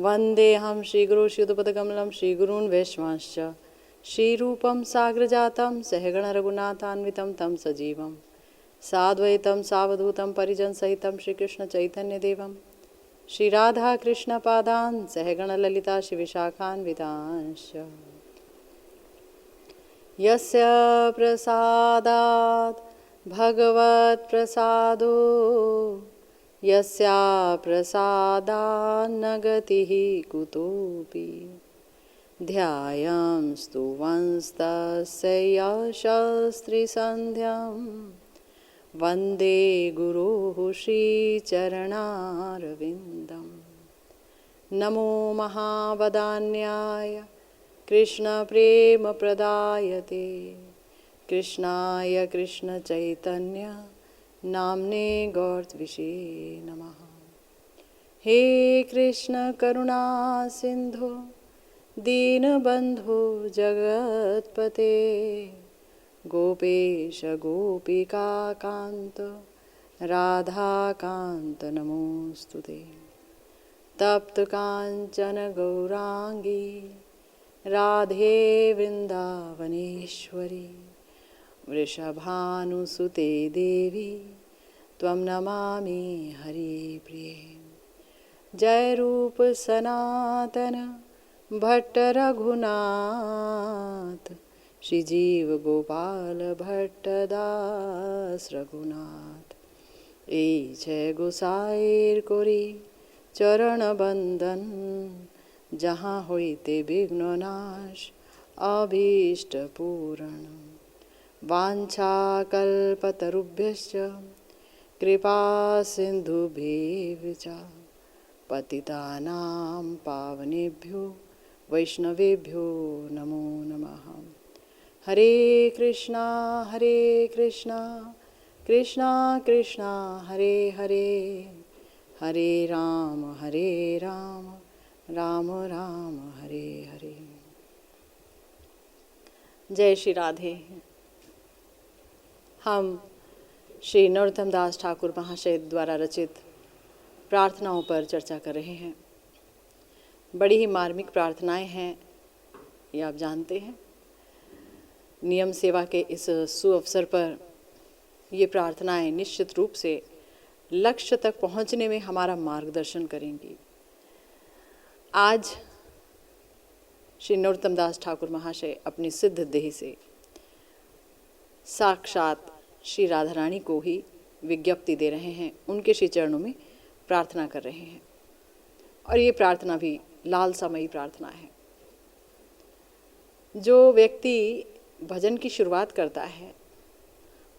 वन्देऽहं श्रीगुरुश्रीयुतपदकमलं श्रीगुरून् वैष्णवांश्च श्रीरूपं साग्रजातं सहगणरघुनाथान्वितं तं सजीवं साद्वैतं सावधूतं परिजनसहितं श्रीकृष्णचैतन्यदेवं श्रीराधाकृष्णपादान् सहगणललिता श्रीविशाखान्वितांश्च यस्य प्रसादात् भगवत्प्रसादो यस्या प्रसादान्न गतिः कुतोऽपि ध्यायंस्तु वंस्तस्य यशस्त्रिसन्ध्यं वन्दे गुरुः श्रीचरणारविन्दं नमो महावदान्याय कृष्णप्रेमप्रदायते कृष्णाय कृष्णचैतन्य नाम्ने गौरत्विषे नमः। हे कृष्ण करुणा सिंधु दीनबंधु जगत्पते गोपेश गोपिका कांत राधा कांत नमोस्तुते। तप्त कांचन गौरांगी राधे वृंदावनेश्वरी वृषभानुसुते देवी त्वं नमामि हरिप्रिये। जय रूप सनातन भट्ट रघुनाथ श्रीजीव गोपाल भट्ट दास रघुनाथ। এই जय गोसाईर करी चरण बंदन जहाँ होइते विघ्ननाश अभीष्ट पूरण। वाञ्छाकल्पतरुभ्यश्च कृपा सिन्धुभ्येव च पतितानां पावनेभ्यो वैष्णवेभ्यो नमो नमः। हरे कृष्णा कृष्णा कृष्णा हरे हरे हरे राम राम राम हरे हरे। जय श्री राधे। हम श्री नरोत्तम दास ठाकुर महाशय द्वारा रचित प्रार्थनाओं पर चर्चा कर रहे हैं। बड़ी ही मार्मिक प्रार्थनाएं हैं, ये आप जानते हैं। नियम सेवा के इस सुअवसर पर ये प्रार्थनाएं निश्चित रूप से लक्ष्य तक पहुंचने में हमारा मार्गदर्शन करेंगी। आज श्री नरोत्तम दास ठाकुर महाशय अपनी सिद्ध देह से साक्षात श्री राधा रानी को ही विज्ञप्ति दे रहे हैं, उनके श्री चरणों में प्रार्थना कर रहे हैं। और ये प्रार्थना भी लालसामयी प्रार्थना है। जो व्यक्ति भजन की शुरुआत करता है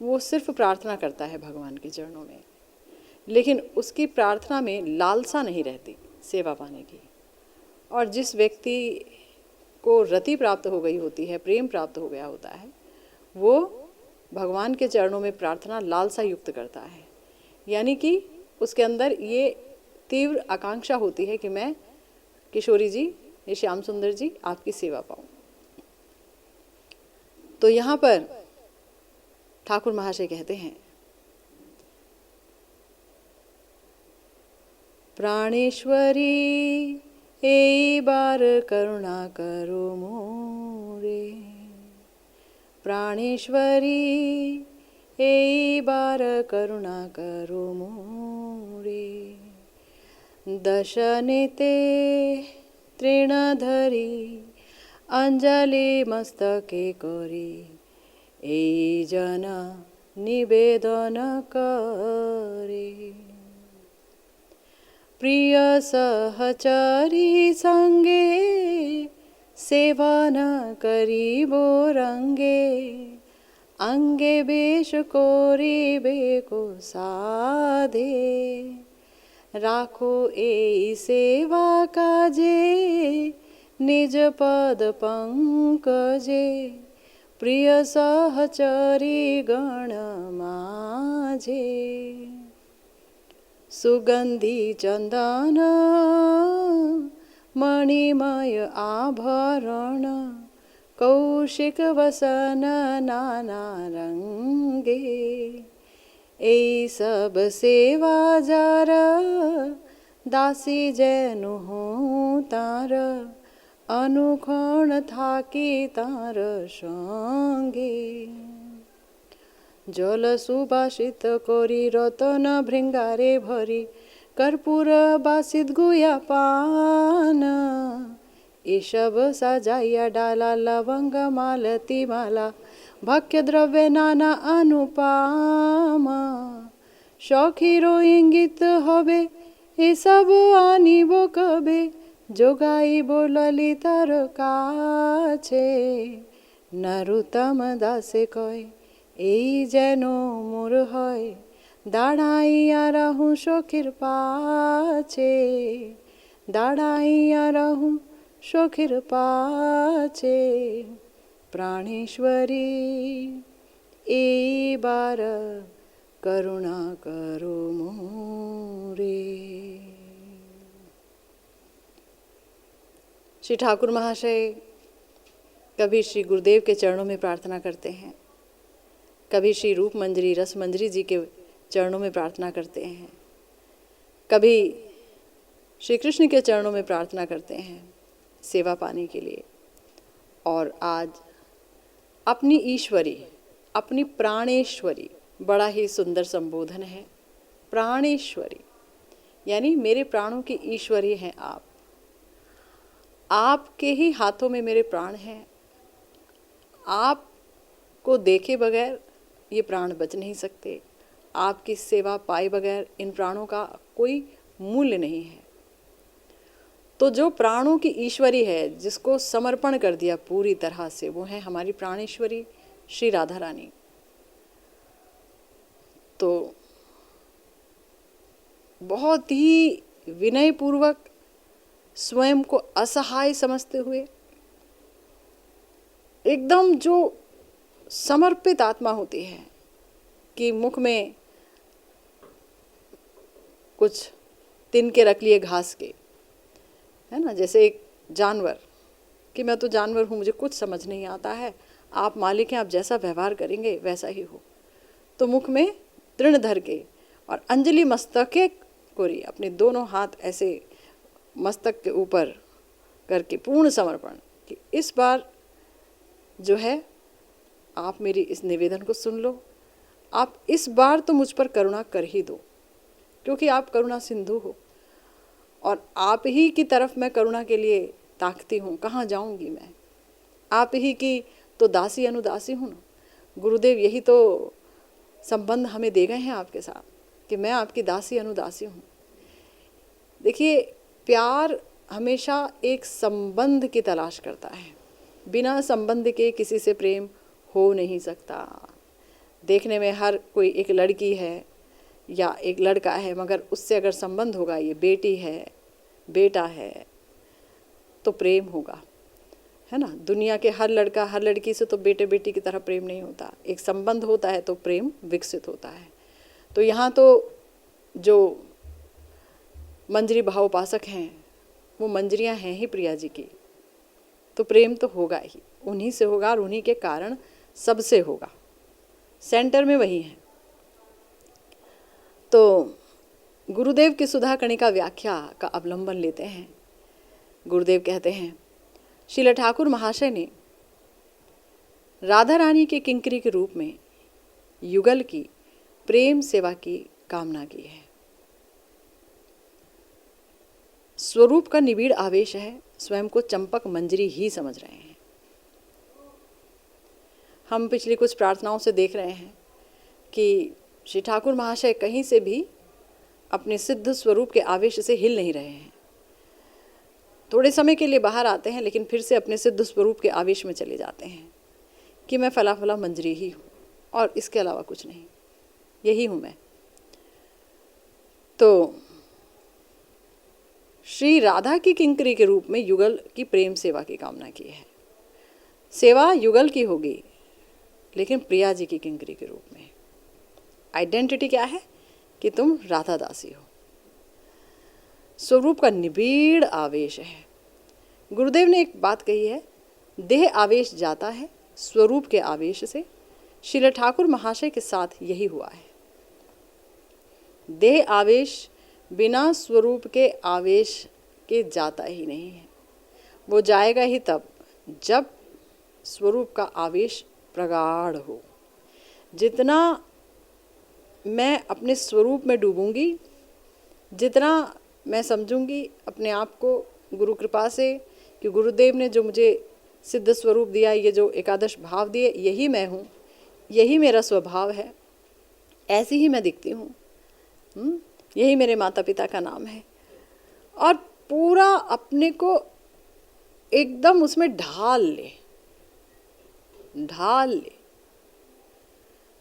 वो सिर्फ प्रार्थना करता है भगवान के चरणों में, लेकिन उसकी प्रार्थना में लालसा नहीं रहती सेवा पाने की। और जिस व्यक्ति को रति प्राप्त हो गई होती है, प्रेम प्राप्त हो गया होता है, वो भगवान के चरणों में प्रार्थना लालसा युक्त करता है। यानी कि उसके अंदर ये तीव्र आकांक्षा होती है कि मैं किशोरी जी, ये श्याम सुंदर जी, आपकी सेवा पाऊँ। तो यहाँ पर ठाकुर महाशय कहते हैं, प्राणेश्वरी एक बार करुणा करो मोरे। प्राणेश्वरी एक बार करुणा करो मोरे। दशनेते तृणधरी अंजलि मस्तके करी এই জন নিবেদন করে। প্রিয় সহচরী সঙ্গে সেবন করিব রঙ্গে অঙ্গে বেশ করিবে কো সাধে। রাখো এই সেবা কাজে নিজ পদ পঙ্কজে प्रिय सहचरी गण माझे। सुगंधी चंदन मणिमय आभरण कौशिक वसन नाना रंगे। এই सब सेवा जार दासी जेनु हूँ तार अनुक्षण थाकी तार संगे जल सुबासित करी रतन भृंगारे भरी कर्पूर बासित गुया पान ईशब सजाया डाला लवंग मालती माला भक्ष्य द्रव्य नाना अनुपाम शौखीरो इंगित हबे एसब आनिब कबे जोगाइब ललितार काछे नरोत्तम दासे कय এই যেন মোর হয় দাঁড়াইয়া রাহু সখীর পাছে দাঁড়াইয়া রাহু সখীর পাছে प्राणेश्वरी এইবার करुणा करो मोरे। श्री ठाकुर महाशय कभी श्री गुरुदेव के चरणों में प्रार्थना करते हैं, कभी श्री रूप मंजरी रस मंजरी जी के चरणों में प्रार्थना करते हैं, कभी श्री कृष्ण के चरणों में प्रार्थना करते हैं सेवा पाने के लिए, और आज अपनी ईश्वरी अपनी प्राणेश्वरी, बड़ा ही सुंदर संबोधन है। प्राणेश्वरी यानी मेरे प्राणों की ईश्वरी हैं आप, आपके ही हाथों में मेरे प्राण हैं, आपको देखे बगैर ये प्राण बच नहीं सकते, आपकी सेवा पाए बगैर इन प्राणों का कोई मूल्य नहीं है। तो जो प्राणों की ईश्वरी है, जिसको समर्पण कर दिया पूरी तरह से, वो है हमारी प्राणेश्वरी श्री राधा रानी। तो बहुत ही विनयपूर्वक स्वयं को असहाय समझते हुए, एकदम जो समर्पित आत्मा होती है कि मुख में कुछ तिनके रख लिए घास के, है ना, जैसे एक जानवर कि मैं तो जानवर हूँ, मुझे कुछ समझ नहीं आता है, आप मालिक हैं, आप जैसा व्यवहार करेंगे वैसा ही हो। तो मुख में तृण धर के और अंजलि मस्तके कोरी, अपने दोनों हाथ ऐसे मस्तक के ऊपर करके पूर्ण समर्पण कि इस बार जो है आप मेरी इस निवेदन को सुन लो, आप इस बार तो मुझ पर करुणा कर ही दो, क्योंकि आप करुणा सिंधु हो और आप ही की तरफ मैं करुणा के लिए ताकती हूँ। कहाँ जाऊँगी मैं, आप ही की तो दासी अनुदासी हूँ ना। गुरुदेव यही तो संबंध हमें दे गए हैं आपके साथ कि मैं आपकी दासी अनुदासी हूँ। देखिए, प्यार हमेशा एक संबंध की तलाश करता है, बिना संबंध के किसी से प्रेम हो नहीं सकता। देखने में हर कोई एक लड़की है या एक लड़का है, मगर उससे अगर संबंध होगा, ये बेटी है बेटा है, तो प्रेम होगा, है ना। दुनिया के हर लड़का हर लड़की से तो बेटे बेटी की तरह प्रेम नहीं होता, एक संबंध होता है तो प्रेम विकसित होता है। तो यहाँ तो जो मंजरी भावोपासक हैं वो मंजरियाँ हैं ही प्रिया जी की, तो प्रेम तो होगा ही, उन्हीं से होगा और उन्हीं के कारण सबसे होगा, सेंटर में वही है। तो गुरुदेव की सुधा कणिका व्याख्या का अवलंबन लेते हैं। गुरुदेव कहते हैं, श्रील ठाकुर महाशय ने राधा रानी के किंकरी के रूप में युगल की प्रेम सेवा की कामना की है। स्वरूप का निबिड़ आवेश है, स्वयं को चंपक मंजरी ही समझ रहे हैं। हम पिछली कुछ प्रार्थनाओं से देख रहे हैं कि श्री ठाकुर महाशय कहीं से भी अपने सिद्ध स्वरूप के आवेश से हिल नहीं रहे हैं। थोड़े समय के लिए बाहर आते हैं, लेकिन फिर से अपने सिद्ध स्वरूप के आवेश में चले जाते हैं कि मैं फला फला मंजरी ही हूँ और इसके अलावा कुछ नहीं, यही हूँ मैं। तो श्री राधा की किंकरी के रूप में युगल की प्रेम सेवा की कामना की है। सेवा युगल की होगी, लेकिन प्रिया जी की किंकरी के रूप में। आइडेंटिटी क्या है कि तुम राधा दासी हो। स्वरूप का निबिड़ आवेश है। गुरुदेव ने एक बात कही है, देह आवेश जाता है स्वरूप के आवेश से। श्रील ठाकुर महाशय के साथ यही हुआ है। देह आवेश बिना स्वरूप के आवेश के जाता ही नहीं है। वो जाएगा ही तब जब स्वरूप का आवेश प्रगाढ़ हो। जितना मैं अपने स्वरूप में डूबूंगी, जितना मैं समझूंगी अपने आप को गुरु कृपा से कि गुरुदेव ने जो मुझे सिद्ध स्वरूप दिया, ये जो एकादश भाव दिए, यही मैं हूँ, यही मेरा स्वभाव है, ऐसी ही मैं दिखती हूँ, यही मेरे माता पिता का नाम है, और पूरा अपने को एकदम उसमें ढाल ले,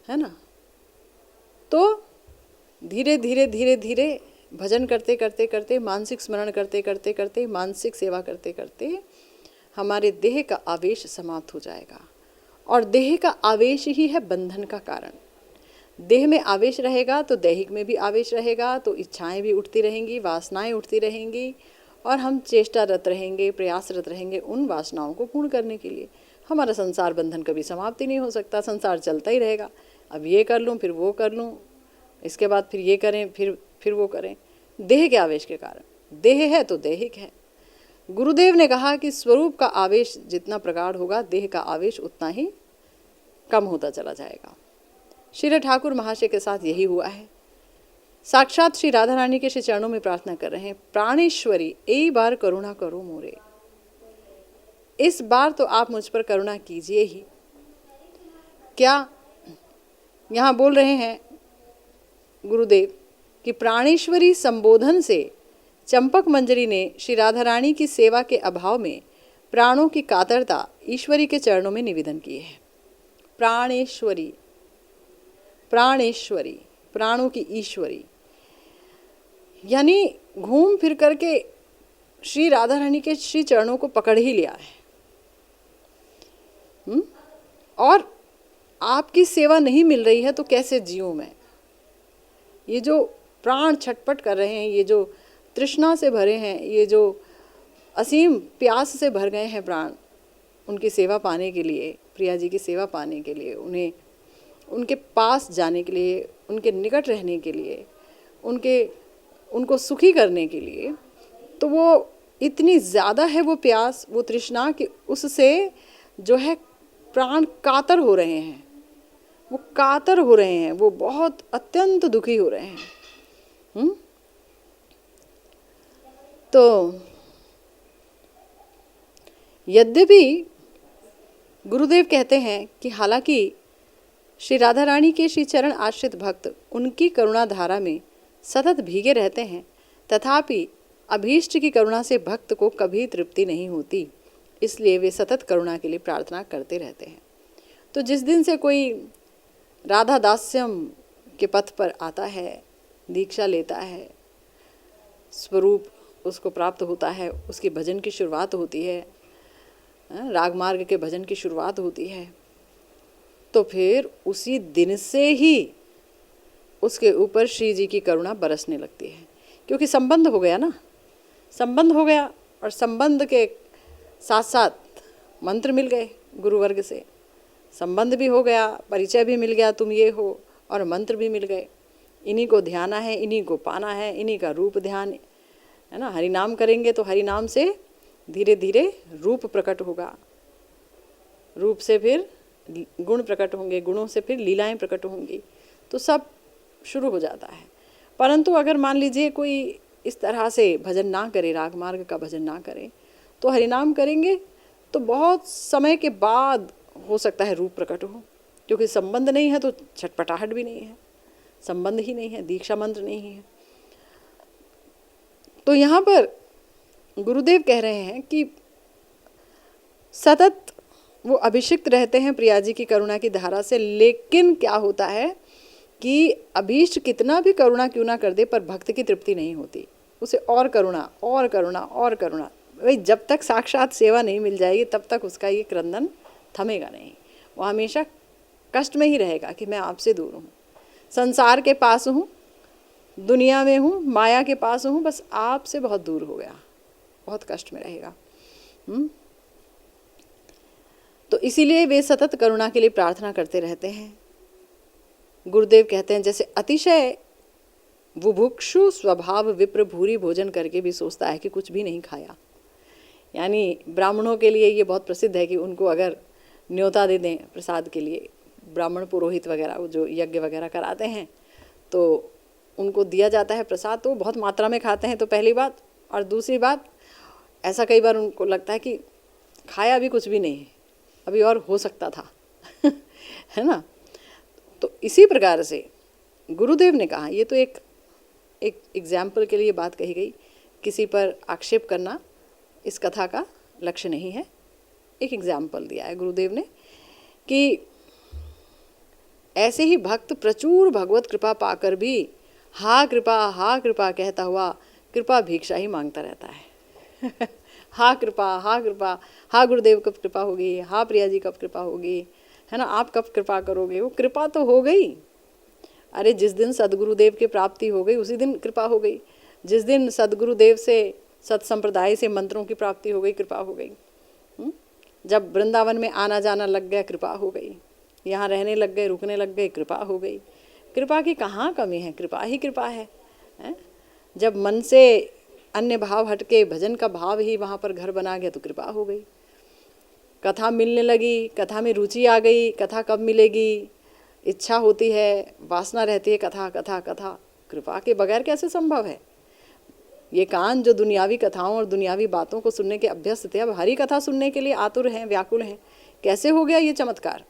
है ना। तो धीरे धीरे धीरे धीरे भजन करते करते करते, मानसिक स्मरण करते करते करते, मानसिक सेवा करते करते हमारे देह का आवेश समाप्त हो जाएगा। और देह का आवेश ही है बंधन का कारण। देह में आवेश रहेगा तो दैहिक में भी आवेश रहेगा, तो इच्छाएं भी उठती रहेंगी, वासनाएं उठती रहेंगी, और हम चेष्टारत रहेंगे, प्रयासरत रहेंगे उन वासनाओं को पूर्ण करने के लिए। हमारा संसार बंधन कभी समाप्ति नहीं हो सकता, संसार चलता ही रहेगा। अब ये कर लूँ, फिर वो कर लूँ, इसके बाद फिर ये करें, फिर वो करें, देह के आवेश के कारण। देह है तो दैहिक है। गुरुदेव ने कहा कि स्वरूप का आवेश जितना प्रगाढ़ होगा, देह का आवेश उतना ही कम होता चला जाएगा। श्री ठाकुर महाशय के साथ यही हुआ है। साक्षात श्री राधा रानी के श्री चरणों में प्रार्थना कर रहे हैं, प्राणेश्वरी एक बार करुणा करो मोरे, इस बार तो आप मुझ पर करुणा कीजिए ही। क्या यहाँ बोल रहे हैं गुरुदेव कि प्राणेश्वरी संबोधन से चंपक मंजरी ने श्री राधा रानी की सेवा के अभाव में प्राणों की कातरता ईश्वरी के चरणों में निवेदन की है। प्राणेश्वरी, प्राणेश्वरी, प्राणों की ईश्वरी, यानी घूम फिर करके श्री राधा रानी के श्री चरणों को पकड़ ही लिया है। और आपकी सेवा नहीं मिल रही है तो कैसे जीऊं मैं। ये जो प्राण छटपट कर रहे हैं, ये जो तृष्णा से भरे हैं, ये जो असीम प्यास से भर गए हैं प्राण, उनकी सेवा पाने के लिए, प्रिया जी की सेवा पाने के लिए, उन्हें उनके पास जाने के लिए, उनके निकट रहने के लिए, उनको सुखी करने के लिए, तो वो इतनी ज़्यादा है वो प्यास, वो तृष्णा, कि उससे जो है प्राण कातर हो रहे हैं, वो कातर हो रहे हैं, वो बहुत अत्यंत दुखी हो रहे हैं। तो यद्यपि गुरुदेव कहते हैं कि हालांकि श्री राधा रानी के श्री चरण आश्रित भक्त उनकी करुणा धारा में सतत भीगे रहते हैं, तथापि अभीष्ट की करुणा से भक्त को कभी तृप्ति नहीं होती, इसलिए वे सतत करुणा के लिए प्रार्थना करते रहते हैं। तो जिस दिन से कोई राधा दास्यम के पथ पर आता है, दीक्षा लेता है, स्वरूप उसको प्राप्त होता है, उसके भजन की शुरुआत होती है, राग मार्ग के भजन की शुरुआत होती है, तो फिर उसी दिन से ही उसके ऊपर श्री जी की करुणा बरसने लगती है। क्योंकि संबंध हो गया ना, संबंध हो गया, और संबंध के साथ साथ मंत्र मिल गए गुरुवर्ग से, संबंध भी हो गया, परिचय भी मिल गया, तुम ये हो, और मंत्र भी मिल गए। इन्हीं को ध्याना है, इन्हीं को पाना है, इन्हीं का रूप ध्यान है ना। हरि नाम करेंगे तो हरि नाम से धीरे धीरे रूप प्रकट होगा, रूप से फिर गुण प्रकट होंगे, गुणों से फिर लीलाएं प्रकट होंगी, तो सब शुरू हो जाता है। परंतु अगर मान लीजिए कोई इस तरह से भजन ना करे, राग मार्ग का भजन ना करे, तो हरिनाम करेंगे तो बहुत समय के बाद हो सकता है रूप प्रकट हो, क्योंकि संबंध नहीं है तो छटपटाहट भी नहीं है, संबंध ही नहीं है, दीक्षा मंत्र नहीं है। तो यहाँ पर गुरुदेव कह रहे हैं कि सतत वो अभिषिक्त रहते हैं प्रिया जी की करुणा की धारा से, लेकिन क्या होता है कि अभीष्ट कितना भी करुणा क्यों ना कर दे, पर भक्त की तृप्ति नहीं होती, उसे और करुणा और करुणा और करुणा। भाई जब तक साक्षात सेवा नहीं मिल जाएगी तब तक उसका ये क्रंदन थमेगा नहीं, वो हमेशा कष्ट में ही रहेगा कि मैं आपसे दूर हूँ, संसार के पास हूँ, दुनिया में हूँ, माया के पास हूँ, बस आपसे बहुत दूर हो गया, बहुत कष्ट में रहेगा। तो इसीलिए वे सतत करुणा के लिए प्रार्थना करते रहते हैं। गुरुदेव कहते हैं जैसे अतिशय बुभुक्षु स्वभाव विप्र भूरी भोजन करके भी सोचता है कि कुछ भी नहीं खाया। यानी ब्राह्मणों के लिए ये बहुत प्रसिद्ध है कि उनको अगर न्योता दे दें प्रसाद के लिए, ब्राह्मण पुरोहित वगैरह जो यज्ञ वगैरह कराते हैं तो उनको दिया जाता है प्रसाद, तो बहुत मात्रा में खाते हैं। तो पहली बात, और दूसरी बात, ऐसा कई बार उनको लगता है कि खाया अभी कुछ भी नहीं है, अभी और हो सकता था है ना। तो इसी प्रकार से गुरुदेव ने कहा, ये तो एक एग्जाम्पल के लिए बात कही गई, किसी पर आक्षेप करना इस कथा का लक्ष्य नहीं है। एक एग्जाम्पल दिया है गुरुदेव ने कि ऐसे ही भक्त प्रचुर भगवत कृपा पाकर भी हा कृपा कहता हुआ कृपा भिक्षा ही मांगता रहता है हा कृपा, हा गुरुदेव कब कृपा होगी, हा प्रिया जी कब कृपा होगी, है ना, आप कब कृपा करोगे। वो कृपा तो हो गई, अरे जिस दिन सदगुरुदेव की प्राप्ति हो गई उसी दिन कृपा हो गई। जिस दिन सदगुरुदेव से, सत्संप्रदाय से मंत्रों की प्राप्ति हो गई, कृपा हो गई। जब वृंदावन में आना जाना लग गया, कृपा हो गई। यहाँ रहने लग गए, रुकने लग गए, कृपा हो गई। कृपा की कहाँ कमी है, कृपा ही कृपा है। जब मन से अन्य भाव हटके भजन का भाव ही वहाँ पर घर बना गया तो कृपा हो गई। कथा मिलने लगी, कथा में रुचि आ गई, कथा कब मिलेगी इच्छा होती है, वासना रहती है, कथा कथा कथा। कृपा के बगैर कैसे संभव है। ये कान जो दुनियावी कथाओं और दुनियावी बातों को सुनने के अभ्यस्त थे, अब हरी कथा सुनने के लिए आतुर हैं, व्याकुल हैं। कैसे हो गया ये चमत्कार,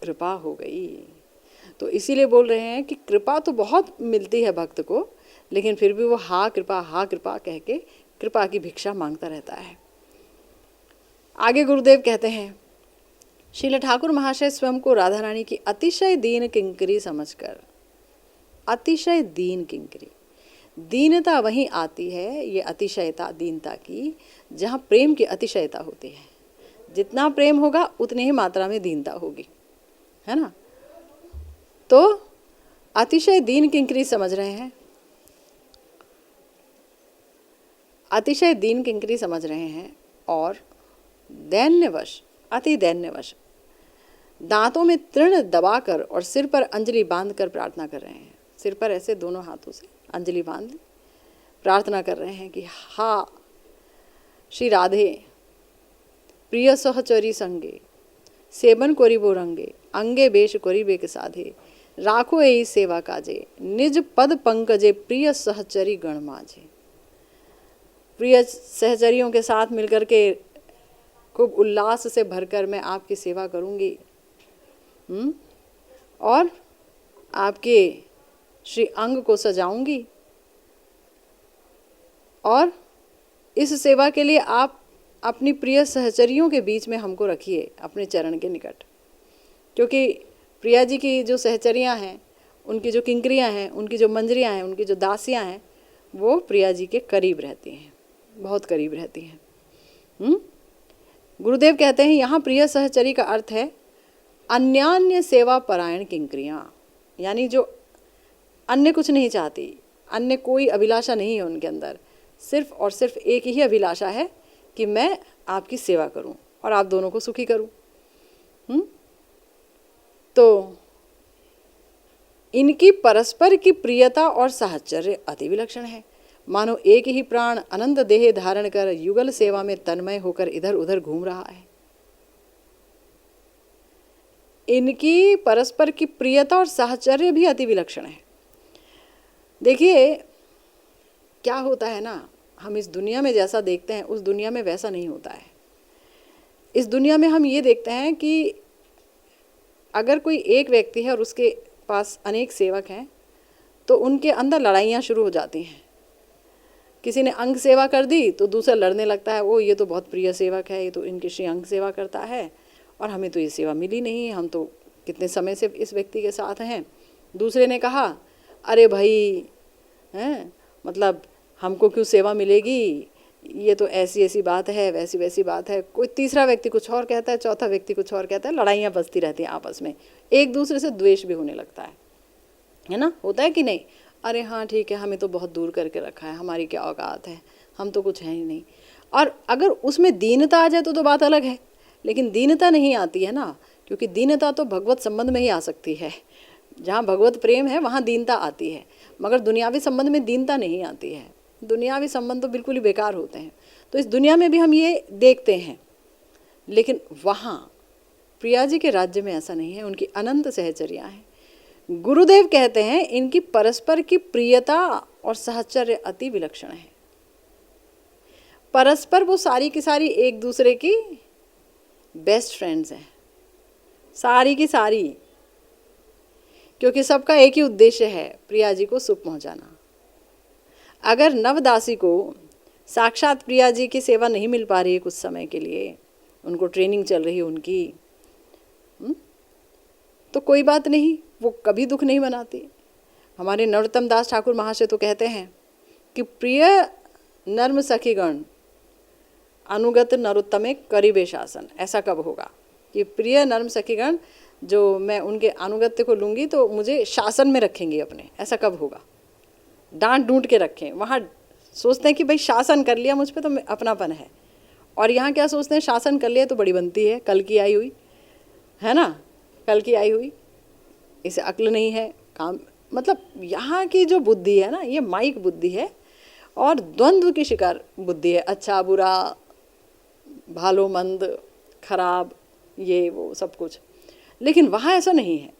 कृपा हो गई। तो इसीलिए बोल रहे हैं कि कृपा तो बहुत मिलती है भक्त को, लेकिन फिर भी वो हा कृपा कह के कृपा की भिक्षा मांगता रहता है। आगे गुरुदेव कहते हैं, श्रील ठाकुर महाशय स्वयं को राधा रानी की अतिशय दीन किंकरी समझकर, अतिशय दीन किंकरी, दीनता वहीं आती है, ये अतिशयता दीनता की, जहाँ प्रेम की अतिशयता होती है। जितना प्रेम होगा उतनी ही मात्रा में दीनता होगी, है ना। तो अतिशय दीन किंकरी समझ रहे हैं, अतिशय दीन किंकरी समझ रहे हैं और दैन्यवश, अति दैन्यवश दांतों में तृण दबाकर और सिर पर अंजलि बांधकर प्रार्थना कर रहे हैं। सिर पर ऐसे दोनों हाथों से अंजलि बांध प्रार्थना कर रहे हैं कि हा श्री राधे प्रिय सहचरी संगे सेवन कोरिबो रंगे अंगे बेश कोरिबे के साधे राखो यही सेवा काजे निज पद पंकजे प्रिय सहचरी गण माझे। प्रिय सहचरियों के साथ मिलकर के खूब उल्लास से भरकर मैं आपकी सेवा करूंगी और आपके श्री अंग को सजाऊंगी, और इस सेवा के लिए आप अपनी प्रिय सहचरियों के बीच में हमको रखिए अपने चरण के निकट। क्योंकि प्रिया जी की जो सहचरियां हैं, उनकी जो किंकरियां हैं, उनकी जो मंजरियां हैं, उनकी जो दासियां हैं, वो प्रिया जी के करीब रहती हैं, बहुत करीब रहती हैं। गुरुदेव कहते हैं यहाँ प्रिय सहचरी का अर्थ है अन्यान्य सेवा परायण किंकरियाँ, यानी जो अन्य कुछ नहीं चाहती, अन्य कोई अभिलाषा नहीं है उनके अंदर, सिर्फ और सिर्फ एक ही अभिलाषा है कि मैं आपकी सेवा करूं और आप दोनों को सुखी करूं। तो इनकी परस्पर की प्रियता और साहचर्य अति विलक्षण है, मानो एक ही प्राण अनंत देह धारण कर युगल सेवा में तन्मय होकर इधर उधर घूम रहा है। इनकी परस्पर की प्रियता और साहचर्य भी अति विलक्षण है। देखिए क्या होता है ना, हम इस दुनिया में जैसा देखते हैं उस दुनिया में वैसा नहीं होता है। इस दुनिया में हम ये देखते हैं कि अगर कोई एक व्यक्ति है और उसके पास अनेक सेवक हैं तो उनके अंदर लड़ाइयाँ शुरू हो जाती हैं। किसी ने अंग सेवा कर दी तो दूसरा लड़ने लगता है, वो ये तो बहुत प्रिय सेवक है, ये तो इनकी श्री अंग सेवा करता है और हमें तो ये सेवा मिली नहीं, हम तो कितने समय से इस व्यक्ति के साथ हैं। दूसरे ने कहा अरे भाई हैं, मतलब हमको क्यों सेवा मिलेगी, ये तो ऐसी ऐसी बात है, वैसी वैसी बात है। कोई तीसरा व्यक्ति कुछ और कहता है, चौथा व्यक्ति कुछ और कहता है, लड़ाइयाँ बजती रहती हैं आपस में, एक दूसरे से द्वेष भी होने लगता है ना, होता है कि नहीं। अरे हाँ ठीक है, हमें तो बहुत दूर करके रखा है, हमारी क्या औकात है, हम तो कुछ है ही नहीं। और अगर उसमें दीनता आ जाए तो बात अलग है, लेकिन दीनता नहीं आती है ना, क्योंकि दीनता तो भगवत संबंध में ही आ सकती है। जहाँ भगवत प्रेम है वहाँ दीनता आती है, मगर दुनियावी संबंध में दीनता नहीं आती है। दुनियावी संबंध तो बिल्कुल ही बेकार होते हैं। तो इस दुनिया में भी हम ये देखते हैं, लेकिन वहाँ प्रिया जी के राज्य में ऐसा नहीं है। उनकी अनंत सहचर्या है। गुरुदेव कहते हैं इनकी परस्पर की प्रियता और सहचर्य अति विलक्षण है। परस्पर वो सारी की सारी एक दूसरे की बेस्ट फ्रेंड्स हैं, सारी की सारी, क्योंकि सबका एक ही उद्देश्य है, प्रिया जी को सुख पहुंचाना। अगर नवदासी को साक्षात प्रिया जी की सेवा नहीं मिल पा रही है कुछ समय के लिए, उनको ट्रेनिंग चल रही है उनकी, तो कोई बात नहीं, वो कभी दुख नहीं मनाती। हमारे नरोत्तम दास ठाकुर महाशय तो कहते हैं कि प्रिय नर्म सखीगण अनुगत नरोत्तमे करीबे शासन। ऐसा कब होगा कि प्रिय नर्म सखीगण जो मैं उनके अनुगत्य को लूँगी तो मुझे शासन में रखेंगे अपने, ऐसा कब होगा? डांट डूंट के रखें। वहाँ सोचते हैं कि भाई शासन कर लिया मुझ पे तो अपनापन है, और यहाँ क्या सोचते हैं, शासन कर लिया तो बड़ी बनती है, कल की आई हुई है ना, कल की आई हुई, इसे अक्ल नहीं है काम। मतलब यहाँ की जो बुद्धि है ना, ये माइक बुद्धि है और द्वंद्व की शिकार बुद्धि है। अच्छा बुरा, भालो मंद, खराब, ये वो सब कुछ। लेकिन वहाँ ऐसा नहीं है,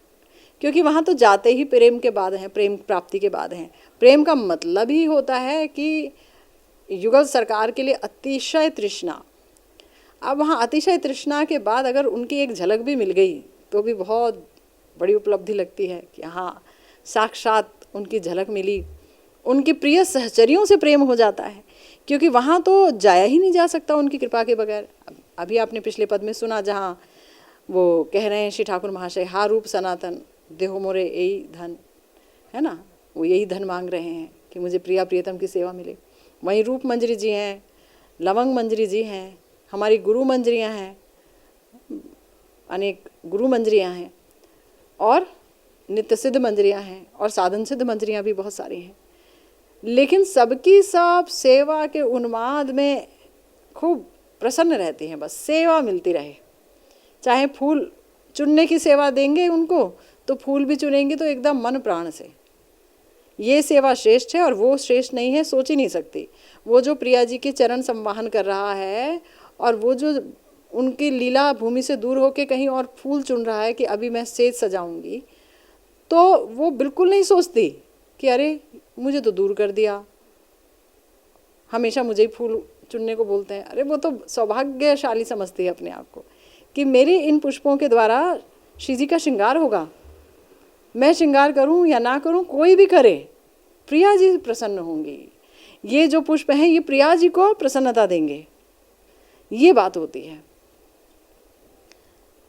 क्योंकि वहाँ तो जाते ही प्रेम के बाद हैं, प्रेम प्राप्ति के बाद हैं। प्रेम का मतलब ही होता है कि युगल सरकार के लिए अतिशय तृष्णा। अब वहाँ अतिशय तृष्णा के बाद अगर उनकी एक झलक भी मिल गई तो भी बहुत बड़ी उपलब्धि लगती है कि हाँ साक्षात उनकी झलक मिली। उनके प्रिय सहचरियों से प्रेम हो जाता है, क्योंकि वहाँ तो जाया ही नहीं जा सकता उनकी कृपा के बगैर। अभी आपने पिछले पद में सुना जहाँ वो कह रहे हैं श्री ठाकुर महाशय, हा रूप सनातन देहो मोरे यही धन, है ना, वो यही धन मांग रहे हैं कि मुझे प्रिया प्रियतम की सेवा मिले। वहीं रूप मंजरी जी हैं, लवंग मंजरी जी हैं, हमारी गुरु मंजरियाँ हैं, अनेक गुरु मंजरियाँ हैं, और नित्य सिद्ध मंजरियाँ हैं, और साधन सिद्ध मंजरियाँ भी बहुत सारी हैं। लेकिन सबकी सब सेवा के उन्माद में खूब प्रसन्न रहती हैं, बस सेवा मिलती रहे। चाहे फूल चुनने की सेवा देंगे उनको तो फूल भी चुनेंगे तो एकदम मन प्राण से। ये सेवा श्रेष्ठ है और वो श्रेष्ठ नहीं है, सोच ही नहीं सकती। वो जो प्रिया जी के चरण संवाहन कर रहा है और वो जो उनकी लीला भूमि से दूर होके कहीं और फूल चुन रहा है कि अभी मैं सेज सजाऊंगी, तो वो बिल्कुल नहीं सोचती कि अरे मुझे तो दूर कर दिया, हमेशा मुझे ही फूल चुनने को बोलते हैं। अरे वो तो सौभाग्यशाली समझती है अपने आप को कि मेरे इन पुष्पों के द्वारा श्री जी का श्रृंगार होगा। मैं श्रृंगार करूं या ना करूं, कोई भी करे, प्रिया जी प्रसन्न होंगी। ये जो पुष्प हैं ये प्रिया जी को प्रसन्नता देंगे, ये बात होती है।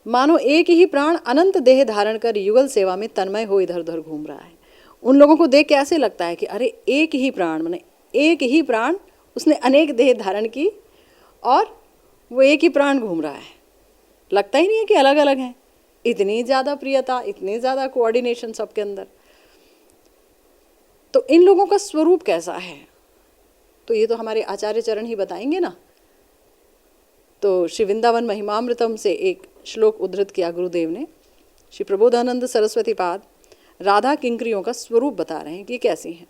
मानो एक ही प्राण अनंत देह धारण कर युगल सेवा में तन्मय हो इधर उधर घूम रहा है। उन लोगों को देख के ऐसे लगता है कि अरे एक ही प्राण, माने एक ही प्राण, उसने अनेक देह धारण की और वो एक ही प्राण घूम रहा है। लगता ही नहीं है कि अलग अलग हैं। इतनी ज़्यादा प्रियता, इतनी ज़्यादा कोऑर्डिनेशन सबके अंदर। तो इन लोगों का स्वरूप कैसा है, तो ये तो हमारे आचार्य चरण ही बताएंगे ना। तो श्री वृंदावन महिमामृतम से एक श्लोक उद्धृत किया गुरुदेव ने। श्री प्रबोधानंद सरस्वती पाद राधा किंकरियों का स्वरूप बता रहे हैं कि कैसी हैं।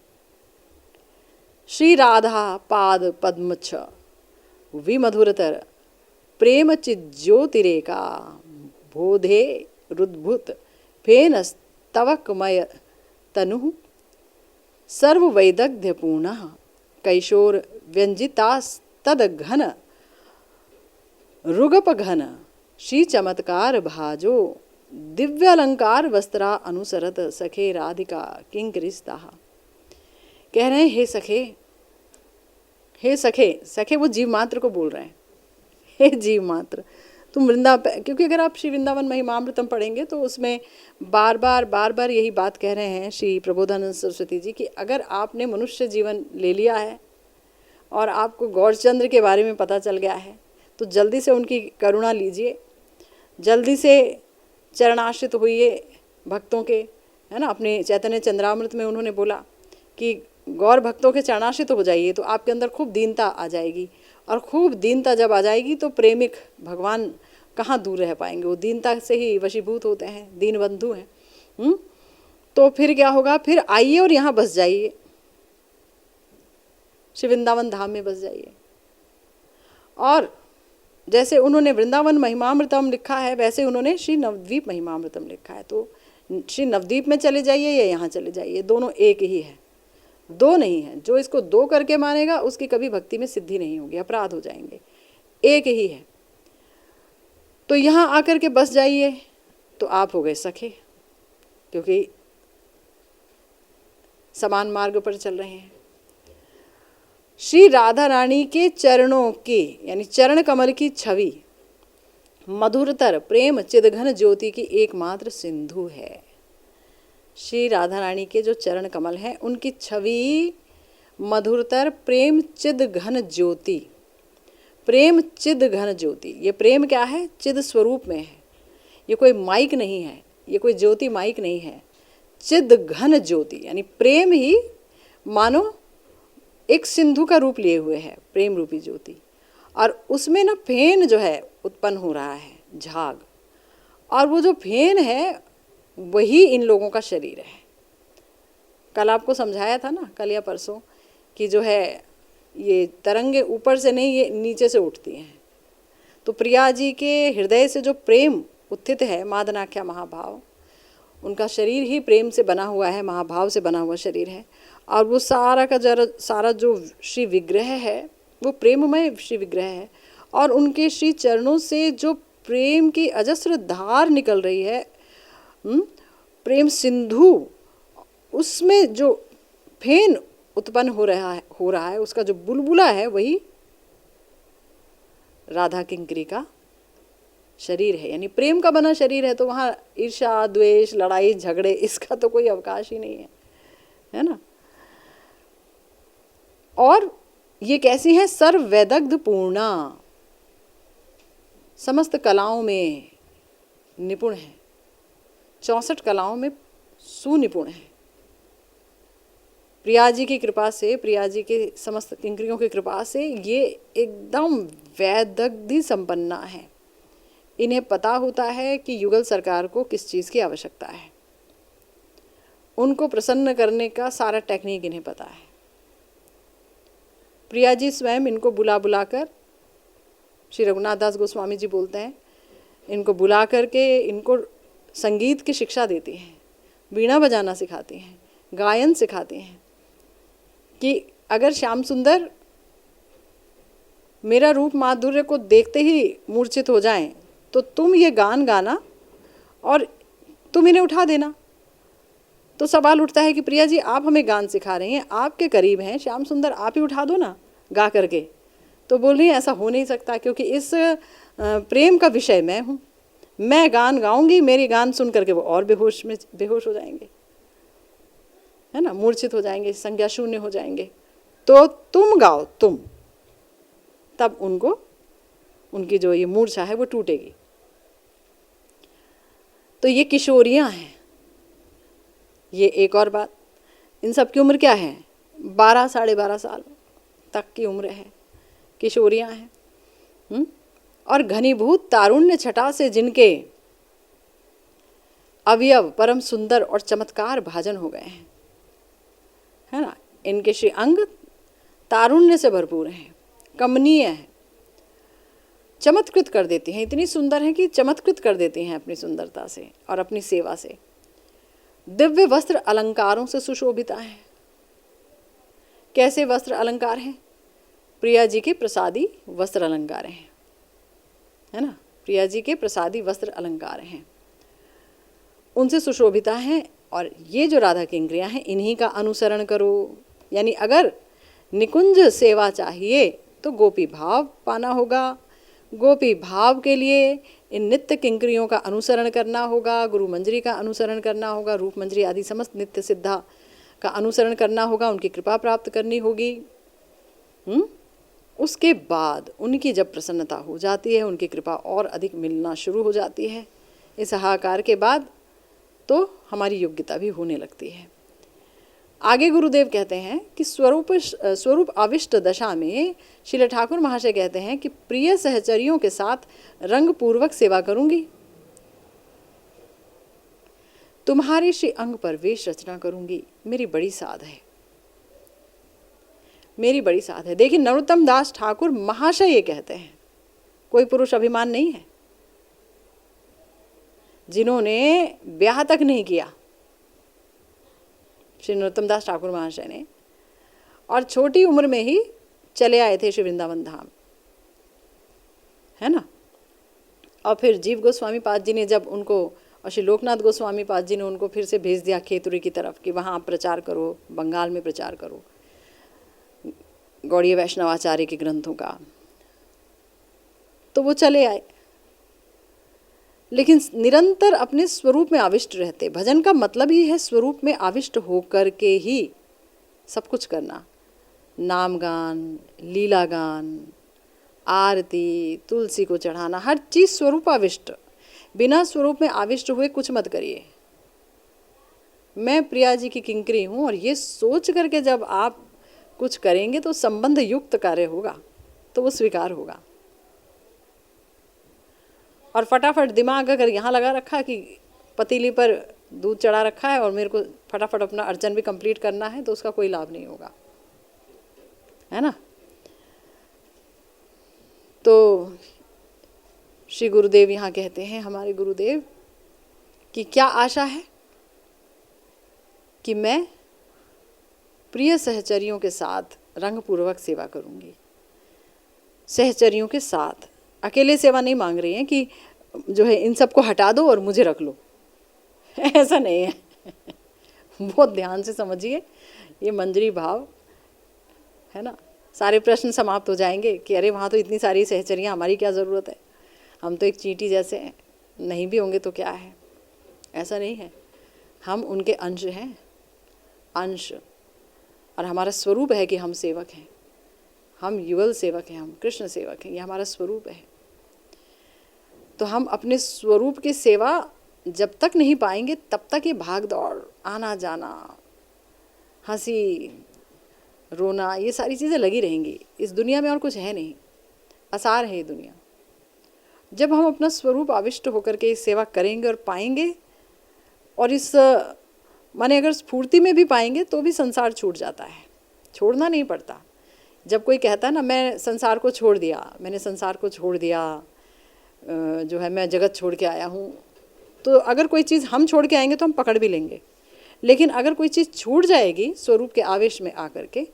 श्री राधा पाद पद्मच्छ विमधुरतर प्रेम चिज्योतिरेका बोधे रुद्भुत फेन स्तवकमय तनु सर्ववैदग्ध्य पूर्ण कैशोर व्यंजितास्तद घन रुगप घन श्री चमत्कार भाजो दिव्यालंकार वस्त्रा अनुसरत सखे राधिका किंकरिस्ता। कह रहे हैं हे सखे, हे सखे, सखे वो जीव मात्र को बोल रहे हैं, हे जीव मात्र तुम क्योंकि अगर आप श्री वृंदावन महिमामृतम पढ़ेंगे तो उसमें बार बार यही बात कह रहे हैं श्री प्रबोधानंद सरस्वती जी कि अगर आपने मनुष्य जीवन ले लिया है और आपको गौरचंद्र के बारे में पता चल गया है तो जल्दी से उनकी करुणा लीजिए, जल्दी से चरणाश्रित होइए भक्तों के, है ना। अपने चैतन्य चंद्रामृत में उन्होंने बोला कि गौर भक्तों के चरणाश्रित हो जाइए तो आपके अंदर खूब दीनता आ जाएगी, और खूब दीनता जब आ जाएगी तो प्रेमिक भगवान कहाँ दूर रह पाएंगे। वो दीनता से ही वशीभूत होते हैं, दीन बंधु हैं। तो फिर क्या होगा, फिर आइए और यहाँ बस जाइए, श्री वृंदावन धाम में बस जाइए। और जैसे उन्होंने वृंदावन महिमामृतम लिखा है, वैसे उन्होंने श्री नवद्वीप महिमामृतम लिखा है। तो श्री नवद्वीप में चले जाइए या यहाँ चले जाइए, दोनों एक ही है, दो नहीं है। जो इसको दो करके मानेगा उसकी कभी भक्ति में सिद्धि नहीं होगी, अपराध हो जाएंगे। एक ही है। तो यहाँ आकर के बस जाइए तो आप हो गए सखे, क्योंकि समान मार्ग पर चल रहे हैं। श्री राधा रानी के चरणों की यानी चरण कमल की छवि मधुरतर प्रेम चिदघन ज्योति की एकमात्र सिंधु है। श्री राधा रानी के जो चरण कमल हैं उनकी छवि मधुरतर प्रेम चिद घन ज्योति, प्रेम चिद घन ज्योति। ये प्रेम क्या है, चिद स्वरूप में है। ये कोई माइक नहीं है, ये कोई ज्योति माइक नहीं है। चिद घन ज्योति यानी प्रेम ही मानो एक सिंधु का रूप लिए हुए है, प्रेम रूपी ज्योति। और उसमें ना फेन जो है उत्पन्न हो रहा है, झाग। और वो जो फेन है वही इन लोगों का शरीर है। कल आपको समझाया था ना, कल या परसों, कि जो है ये तरंगे ऊपर से नहीं, ये नीचे से उठती हैं। तो प्रिया जी के हृदय से जो प्रेम उत्थित है, मादनाख्या महाभाव, उनका शरीर ही प्रेम से बना हुआ है, महाभाव से बना हुआ शरीर है। और वो सारा का सारा जो श्री विग्रह है वो प्रेममय श्री विग्रह है। और उनके श्री चरणों से जो प्रेम की अजस्र धार निकल रही है, प्रेम सिंधु, उसमें जो फेन उत्पन्न हो रहा है, उसका जो बुलबुला है वही राधा किंकरी का शरीर है। यानी प्रेम का बना शरीर है, तो वहाँ ईर्ष्या, द्वेष, लड़ाई झगड़े, इसका तो कोई अवकाश ही नहीं है ना। और ये कैसी है, सर्ववेदग्ध पूर्णा, समस्त कलाओं में निपुण है, 64 कलाओं में सुनिपुण है। प्रिया जी की कृपा से, प्रिया जी के समस्त किंकरियों की कृपा से ये एकदम वैदग्धि संपन्ना है। इन्हें पता होता है कि युगल सरकार को किस चीज़ की आवश्यकता है। उनको प्रसन्न करने का सारा टेक्निक इन्हें पता है। प्रिया जी स्वयं इनको बुला कर, श्री रघुनाथ दास गोस्वामी जी बोलते हैं, इनको बुला करके इनको संगीत की शिक्षा देती हैं, वीणा बजाना सिखाती हैं, गायन सिखाती हैं, कि अगर श्याम सुंदर मेरा रूप माधुर्य को देखते ही मूर्छित हो जाएं, तो तुम ये गान गाना और तुम इन्हें उठा देना। तो सवाल उठता है कि प्रिया जी आप हमें गान सिखा रही हैं, आपके करीब हैं श्याम सुंदर, आप ही उठा दो ना गा करके। तो बोल रही हैं ऐसा हो नहीं सकता, क्योंकि इस प्रेम का विषय मैं हूँ। मैं गान गाऊंगी, मेरी गान सुन करके वो और बेहोश हो जाएंगे, है ना, मूर्छित हो जाएंगे, संज्ञा शून्य हो जाएंगे। तो तुम गाओ, तुम, तब उनको उनकी जो ये मूर्छा है वो टूटेगी। तो ये किशोरियां हैं। ये एक और बात, इन सब की उम्र क्या है, 12 साढ़े 12 साल तक की उम्र है, किशोरियां हैं। और घनीभूत तारुण्य छटा से जिनके अवयव परम सुंदर और चमत्कार भाजन हो गए हैं, है ना, इनके श्री अंग तारुण्य से भरपूर हैं, कमनीय हैं, चमत्कृत कर देती हैं, इतनी सुंदर हैं कि चमत्कृत कर देती हैं अपनी सुंदरता से और अपनी सेवा से। दिव्य वस्त्र अलंकारों से सुशोभिता है। कैसे वस्त्र अलंकार हैं, प्रिया जी के प्रसादी वस्त्र अलंकार हैं, है ना, प्रिया जी के प्रसादी वस्त्र अलंकार हैं, उनसे सुशोभिता हैं। और ये जो राधा किंकरियां हैं, इन्हीं का अनुसरण करो। यानी अगर निकुंज सेवा चाहिए तो गोपी भाव पाना होगा। गोपी भाव के लिए इन नित्य किंकरियों का अनुसरण करना होगा, गुरु मंजरी का अनुसरण करना होगा, रूप मंजरी आदि समस्त नित्य सिद्धा का अनुसरण करना होगा, उनकी कृपा प्राप्त करनी होगी। उसके बाद उनकी जब प्रसन्नता हो जाती है, उनकी कृपा और अधिक मिलना शुरू हो जाती है, इस हाहाकार के बाद तो हमारी योग्यता भी होने लगती है। आगे गुरुदेव कहते हैं कि स्वरूप आविष्ट दशा में श्रील ठाकुर महाशय कहते हैं कि प्रिय सहचरियों के साथ रंग पूर्वक सेवा करूंगी। तुम्हारे श्री अंग पर वेश रचना करूंगी, मेरी बड़ी साध है, मेरी बड़ी साध है। देखिए नरोत्तम दास ठाकुर महाशय ये कहते हैं, कोई पुरुष अभिमान नहीं है, जिन्होंने ब्याह तक नहीं किया श्री नरोत्तम दास ठाकुर महाशय ने, और छोटी उम्र में ही चले आए थे श्री वृंदावन धाम, है ना। और फिर जीव गोस्वामी पाद जी ने जब उनको, और श्री लोकनाथ गोस्वामी पाद जी ने उनको फिर से भेज दिया खेतुरी की तरफ कि वहाँ आप प्रचार करो, बंगाल में प्रचार करो गौड़ीय वैष्णवाचार्य के ग्रंथों का, तो वो चले आए, लेकिन निरंतर अपने स्वरूप में आविष्ट रहते। भजन का मतलब ही है स्वरूप में आविष्ट होकर के ही सब कुछ करना, नाम गान, लीला गान, आरती, तुलसी को चढ़ाना, हर चीज़ स्वरूप आविष्ट। बिना स्वरूप में आविष्ट हुए कुछ मत करिए। मैं प्रिया जी की किंकरी हूँ, और ये सोच करके जब आप कुछ करेंगे तो संबंध युक्त कार्य होगा, तो वो स्वीकार होगा। और फटाफट दिमाग अगर यहाँ लगा रखा कि पतीली पर दूध चढ़ा रखा है और मेरे को फटाफट अपना अर्चन भी कंप्लीट करना है, तो उसका कोई लाभ नहीं होगा, है ना। तो श्री गुरुदेव यहाँ कहते हैं, हमारे गुरुदेव की क्या आशा है कि मैं प्रिय सहचरियों के साथ रंगपूर्वक सेवा करूँगी। सहचरियों के साथ, अकेले सेवा नहीं मांग रही हैं कि जो है इन सबको हटा दो और मुझे रख लो, ऐसा नहीं है। बहुत ध्यान से समझिए, ये मंजरी भाव है ना। सारे प्रश्न समाप्त हो जाएंगे कि अरे वहाँ तो इतनी सारी सहचरियाँ, हमारी क्या ज़रूरत है, हम तो एक चींटी जैसे हैं, नहीं भी होंगे तो क्या है। ऐसा नहीं है, हम उनके अंश हैं, अंश, और हमारा स्वरूप है कि हम सेवक हैं, हम युगल सेवक हैं, हम कृष्ण सेवक हैं, ये हमारा स्वरूप है। तो हम अपने स्वरूप की सेवा जब तक नहीं पाएंगे तब तक ये भाग दौड़, आना जाना, हंसी रोना, ये सारी चीज़ें लगी रहेंगी। इस दुनिया में और कुछ है नहीं, आसार है ये दुनिया। जब हम अपना स्वरूप आविष्ट होकर के इस सेवा करेंगे और पाएंगे, और इस माने अगर स्फूर्ति में भी पाएंगे तो भी संसार छूट जाता है, छोड़ना नहीं पड़ता। जब कोई कहता है ना मैं संसार को छोड़ दिया, मैंने संसार को छोड़ दिया, जो है मैं जगत छोड़ के आया हूँ, तो अगर कोई चीज़ हम छोड़ के आएंगे तो हम पकड़ भी लेंगे, लेकिन अगर कोई चीज़ छूट जाएगी स्वरूप के आवेश में आकर के,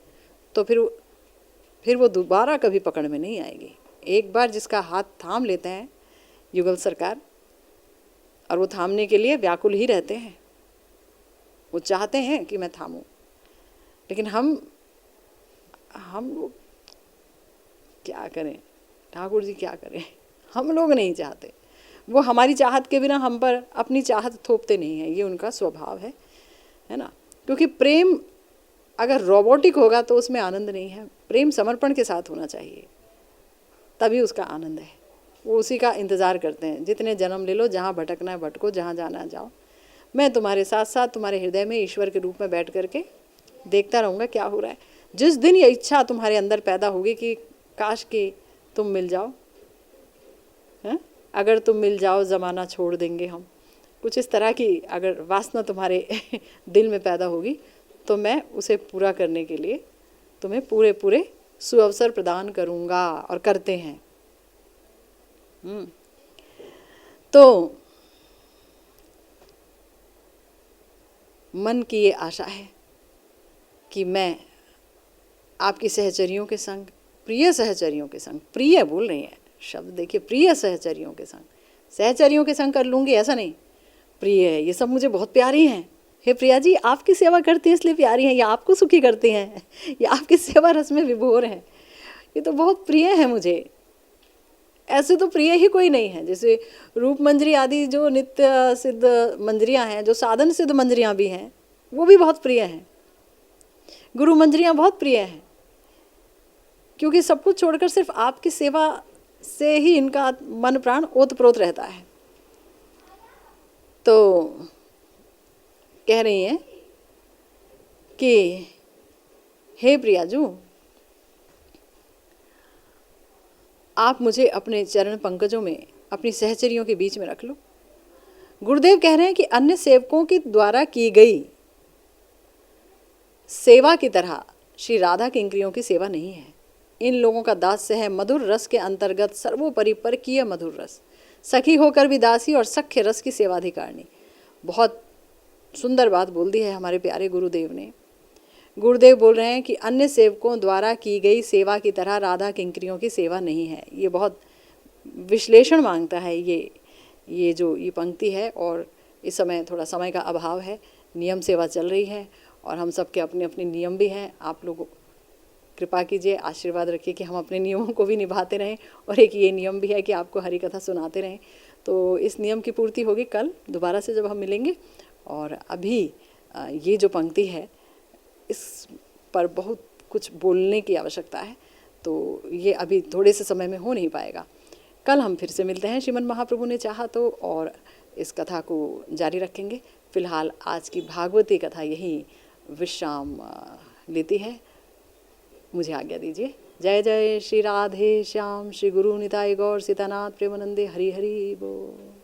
तो फिर वो दोबारा कभी पकड़ में नहीं आएगी। एक बार जिसका हाथ थाम लेते हैं युगल सरकार, और वो थामने के लिए व्याकुल ही रहते हैं, वो चाहते हैं कि मैं थामूं, लेकिन हम लोग क्या करें, ठाकुर जी क्या करें, हम लोग नहीं चाहते। वो हमारी चाहत के बिना हम पर अपनी चाहत थोपते नहीं हैं, ये उनका स्वभाव है ना। क्योंकि प्रेम अगर रोबोटिक होगा तो उसमें आनंद नहीं है, प्रेम समर्पण के साथ होना चाहिए, तभी उसका आनंद है। वो उसी का इंतज़ार करते हैं, जितने जन्म ले लो, जहाँ भटकना है भटको, जहाँ जाना है जाओ, मैं तुम्हारे साथ साथ तुम्हारे हृदय में ईश्वर के रूप में बैठ करके देखता रहूँगा क्या हो रहा है। जिस दिन ये इच्छा तुम्हारे अंदर पैदा होगी कि काश कि तुम मिल जाओ, हैं, अगर तुम मिल जाओ ज़माना छोड़ देंगे हम, कुछ इस तरह की अगर वासना तुम्हारे दिल में पैदा होगी, तो मैं उसे पूरा करने के लिए तुम्हें पूरे पूरे सुअवसर प्रदान करूँगा, और करते हैं। तो मन की ये आशा है कि मैं आपकी सहचरियों के संग, प्रिय सहचरियों के संग, प्रिय बोल रही हैं शब्द, देखिए, प्रिय सहचरियों के संग, सहचरियों के संग कर लूँगी ऐसा नहीं, प्रिय है, ये सब मुझे बहुत प्यारी हैं। हे प्रिया जी, आपकी सेवा करती हैं इसलिए प्यारी हैं, या आपको सुखी करती हैं, या आपकी सेवा रस में विभोर हैं, ये तो बहुत प्रिय है मुझे। ऐसे तो प्रिय ही कोई नहीं है। जैसे रूप मंजरी आदि जो नित्य सिद्ध मंजरियाँ हैं, जो साधन सिद्ध मंजरियाँ भी हैं, वो भी बहुत प्रिय हैं। गुरु मंजरियाँ बहुत प्रिय हैं, क्योंकि सब कुछ छोड़कर सिर्फ आपकी सेवा से ही इनका मन प्राण ओतप्रोत रहता है। तो कह रही हैं कि हे प्रियाजू, आप मुझे अपने चरण पंकजों में, अपनी सहचरियों के बीच में रख लो। गुरुदेव कह रहे हैं कि अन्य सेवकों के द्वारा की गई सेवा की तरह श्री राधा किंकरियों की सेवा नहीं है। इन लोगों का दास्य है मधुर रस के अंतर्गत सर्वोपरि परकीय मधुर रस, सखी होकर भी दासी और सख्य रस की सेवाधिकारिणी। बहुत सुंदर बात बोल दी है हमारे प्यारे गुरुदेव ने। गुरुदेव बोल रहे हैं कि अन्य सेवकों द्वारा की गई सेवा की तरह राधा किंकरियों की सेवा नहीं है। ये बहुत विश्लेषण मांगता है ये जो ये पंक्ति है, और इस समय थोड़ा समय का अभाव है, नियम सेवा चल रही है और हम सबके अपने अपने नियम भी हैं। आप लोग कृपा कीजिए, आशीर्वाद रखिए कि हम अपने नियमों को भी निभाते रहें, और एक ये नियम भी है कि आपको हरि कथा सुनाते रहें। तो इस नियम की पूर्ति होगी कल दोबारा से जब हम मिलेंगे। और अभी ये जो पंक्ति है इस पर बहुत कुछ बोलने की आवश्यकता है, तो ये अभी थोड़े से समय में हो नहीं पाएगा। कल हम फिर से मिलते हैं श्रीमन महाप्रभु ने चाहा तो, और इस कथा को जारी रखेंगे। फिलहाल आज की भागवती कथा यही विश्राम लेती है। मुझे आज्ञा दीजिए। जय जय श्री राधे श्याम, श्री गुरु निताई गौर सीतानाथ प्रेमानंदे, हरि हरि बोल।